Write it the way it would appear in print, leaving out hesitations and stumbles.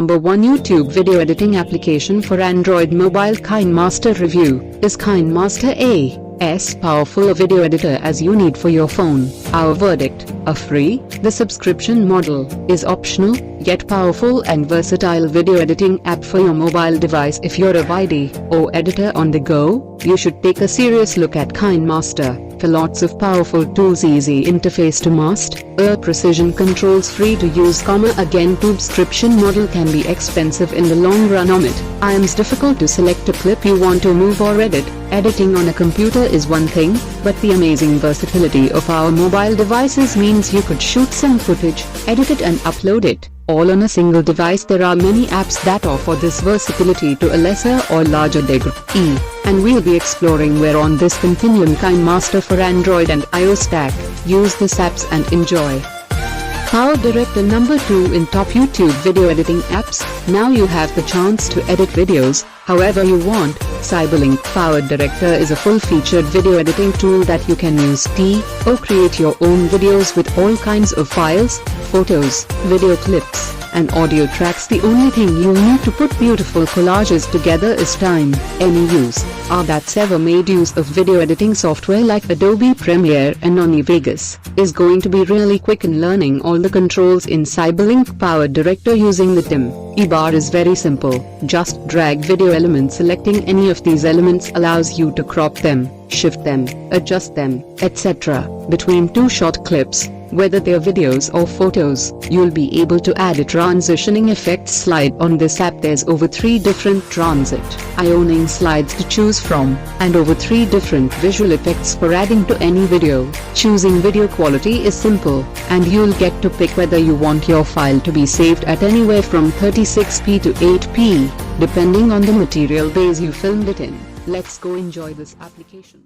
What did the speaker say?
Number 1 YouTube video editing application for Android mobile. Kinemaster review. Is Kinemaster as powerful a video editor as you need for your phone? Our verdict: a free, the subscription model is optional, yet powerful and versatile video editing app for your mobile device. If you're a video or editor on the go, you should take a serious look at Kinemaster. For lots of powerful tools, easy interface to master, precision controls, free to use. Again, subscription model can be expensive in the long run. It's difficult to select a clip you want to move or edit. Editing on a computer is one thing, but the amazing versatility of our mobile devices means you could shoot some footage, edit it and upload it, all on a single device. There are many apps that offer this versatility to a lesser or larger degree, and we'll be exploring where on this continuum. Kinemaster for Android and iOS stack. Use these apps and enjoy. PowerDirector. Number 2 in top YouTube video editing apps. Now you have the chance to edit videos however you want. Cyberlink PowerDirector is a full-featured video editing tool that you can use to create your own videos with all kinds of files, photos, video clips, and audio tracks. The only thing you need to put beautiful collages together is time. Any use that's ever made use of video editing software like Adobe Premiere and Vegas is going to be really quick in learning all the controls in Cyberlink PowerDirector. Using the dim bar is very simple. Just drag video elements. Selecting any of these elements allows you to crop them, shift them, adjust them, etc. between two short clips. Whether they're videos or photos, you'll be able to add a transitioning effects slide. On this app there's over 3 different transitioning slides to choose from, and over 3 different visual effects for adding to any video. Choosing video quality is simple, and you'll get to pick whether you want your file to be saved at anywhere from 36p to 8p, depending on the material base you filmed it in. Let's go enjoy this application.